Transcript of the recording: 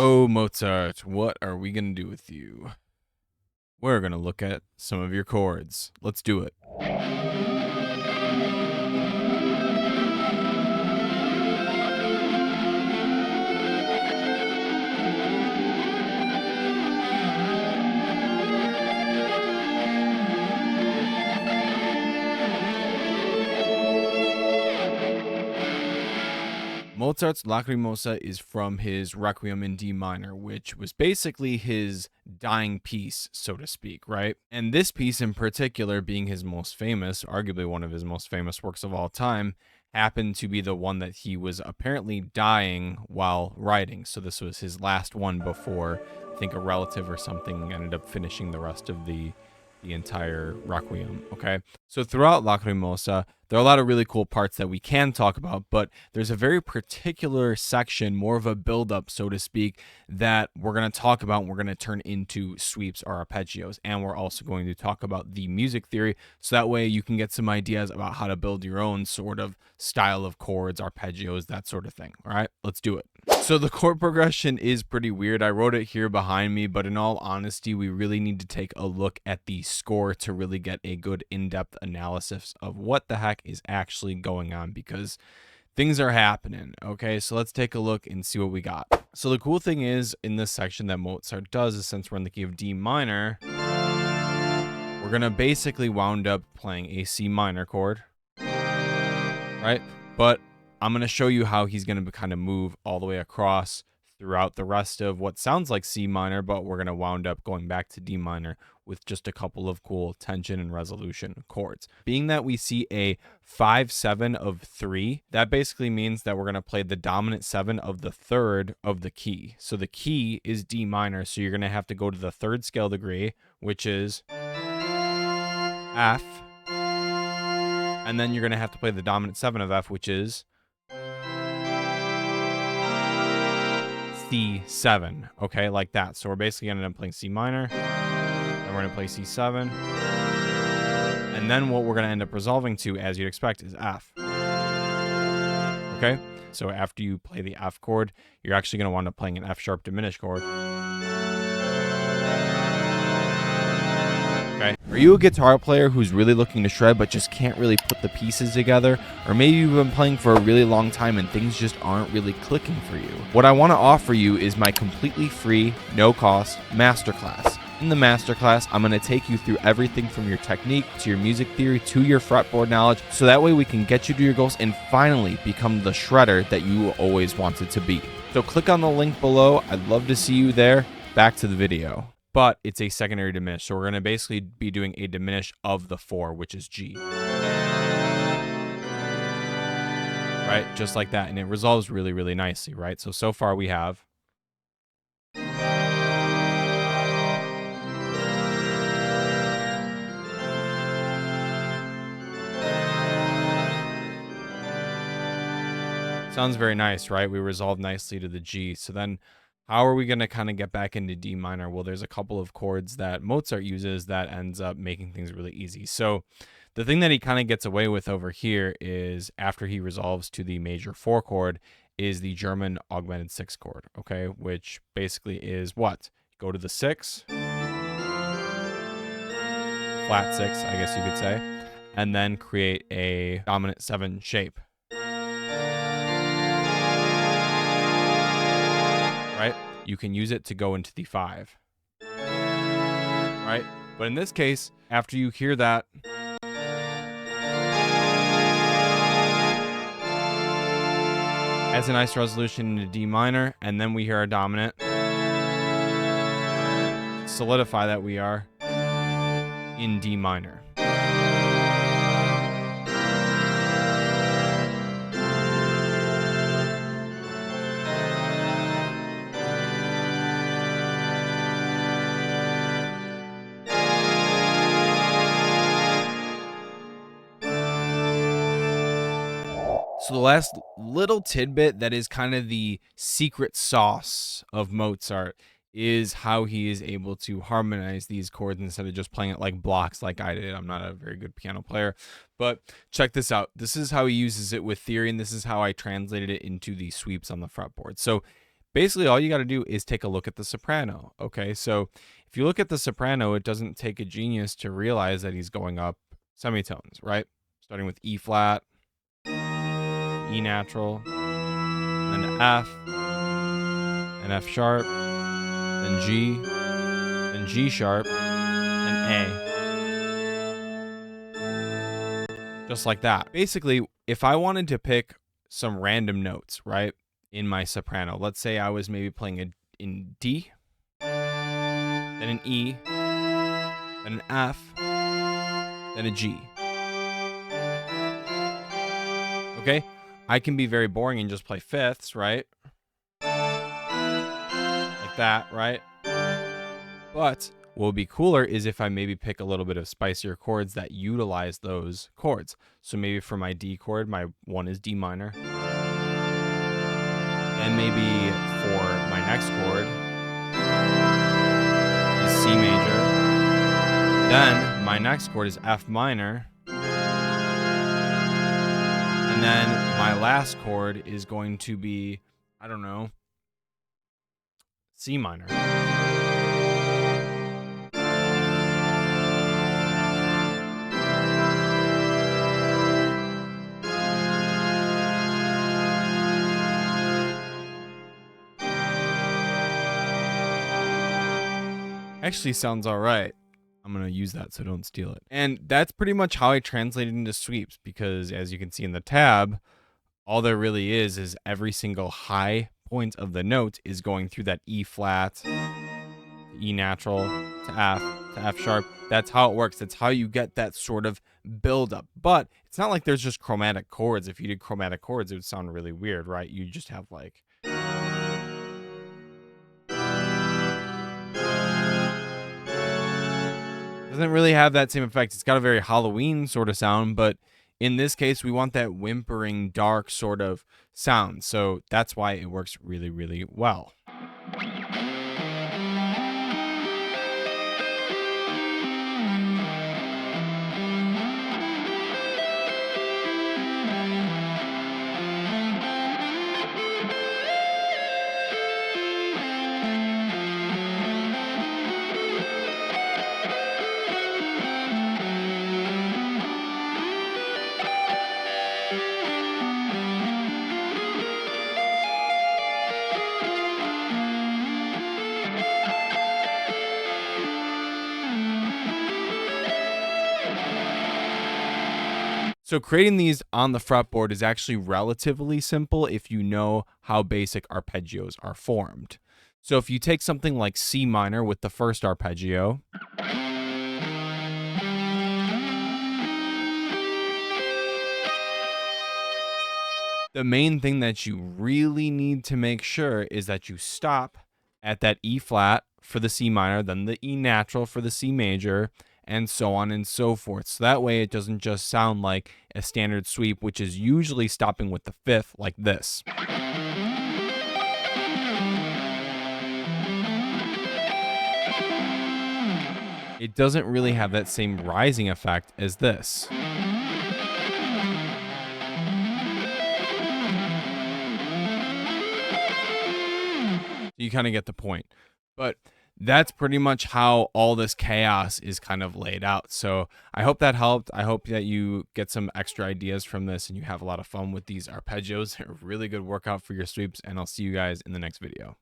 Oh, Mozart, what are we going to do with you? We're going to look at some of your chords. Let's do it. Mozart's Lacrimosa is from his Requiem in D minor, which was basically his dying piece, so to speak, right? And this piece in particular, being his most famous, arguably one of his most famous works of all time, happened to be the one that he was apparently dying while writing. So this was his last one before, I think, a relative or something ended up finishing the rest of the entire Requiem, okay? So throughout Lacrimosa, there are a lot of really cool parts that we can talk about, but there's a very particular section, more of a build-up, so to speak, that we're going to talk about and we're going to turn into sweeps or arpeggios. And we're also going to talk about the music theory, so that way you can get some ideas about how to build your own sort of style of chords, arpeggios, that sort of thing. All right, let's do it. So the chord progression is pretty weird. I wrote it here behind me, but in all honesty, we really need to take a look at the score to really get a good in-depth analysis of what the heck is actually going on, because things are happening. Okay, so let's take a look and see what we got. So the cool thing is, in this section that Mozart does is, since we're in the key of D minor, we're gonna basically wound up playing a C minor chord, right? But I'm going to show you how he's going to kind of move all the way across throughout the rest of what sounds like C minor, but we're going to wound up going back to D minor with just a couple of cool tension and resolution chords. Being that we see a 5/7 of 3, that basically means that we're going to play the dominant 7 of the third of the key. So the key is D minor, so you're going to have to go to the third scale degree, which is F, and then you're going to have to play the dominant 7 of F, which is C7, okay, like that. So we're basically going to end up playing C minor, and we're going to play C7, and then what we're going to end up resolving to, as you'd expect, is F. Okay, so after you play the F chord, you're actually going to wind up playing an F sharp diminished chord. Okay. Are you a guitar player who's really looking to shred but just can't really put the pieces together? Or maybe you've been playing for a really long time and things just aren't really clicking for you? What I want to offer you is my completely free, no-cost masterclass. In the masterclass, I'm going to take you through everything from your technique to your music theory to your fretboard knowledge, so that way we can get you to your goals and finally become the shredder that you always wanted to be. So click on the link below. I'd love to see you there. Back to the video. But it's a secondary diminished, so we're going to basically be doing a diminished of the 4, which is G. Right? Just like that. And it resolves really, really nicely, right? So far we have... Sounds very nice, right? We resolve nicely to the G. So then how are we going to kind of get back into D minor? Well, there's a couple of chords that Mozart uses that ends up making things really easy. So the thing that he kind of gets away with over here is, after he resolves to the major 4 chord, is the German augmented 6 chord, okay? Which basically is what? Go to the 6, flat 6, I guess you could say, and then create a dominant 7 shape. Right? You can use it to go into the 5. Right? But in this case, after you hear that, has a nice resolution into D minor, and then we hear our dominant. Solidify that we are in D minor. So the last little tidbit that is kind of the secret sauce of Mozart is how he is able to harmonize these chords instead of just playing it like blocks like I did. I'm not a very good piano player, but check this out. This is how he uses it with theory, and this is how I translated it into the sweeps on the fretboard. So basically all you got to do is take a look at the soprano. Okay, so if you look at the soprano, it doesn't take a genius to realize that he's going up semitones, right? Starting with E flat, E natural, then F, and F sharp, then G sharp, and A. Just like that. Basically, if I wanted to pick some random notes, right, in my soprano, let's say I was maybe playing in D, then an E, then an F, then a G. Okay, I can be very boring and just play fifths, right? Like that, right? But what would be cooler is if I maybe pick a little bit of spicier chords that utilize those chords. So maybe for my D chord, my one is D minor. And maybe for my next chord is C major. Then my next chord is F minor. And then my last chord is going to be, I don't know, C minor. Actually sounds all right. I'm going to use that so don't steal it. And that's pretty much how I translated into sweeps, because as you can see in the tab, all there really is every single high point of the note is going through that E flat, to E natural, to F sharp. That's how it works. That's how you get that sort of build up. But it's not like there's just chromatic chords. If you did chromatic chords, it would sound really weird, right? You just have like... doesn't really have that same effect. It's got a very Halloween sort of sound, but in this case, we want that whimpering, dark sort of sound. So that's why it works really, really well. So creating these on the fretboard is actually relatively simple if you know how basic arpeggios are formed. So if you take something like C minor with the first arpeggio, the main thing that you really need to make sure is that you stop at that E flat for the C minor, then the E natural for the C major, and so on and so forth. So that way it doesn't just sound like a standard sweep, which is usually stopping with the fifth like this. It doesn't really have that same rising effect as this. You kind of get the point. But that's pretty much how all this chaos is kind of laid out. So I hope that helped. I hope that you get some extra ideas from this and you have a lot of fun with these arpeggios. They're a really good workout for your sweeps, and I'll see you guys in the next video.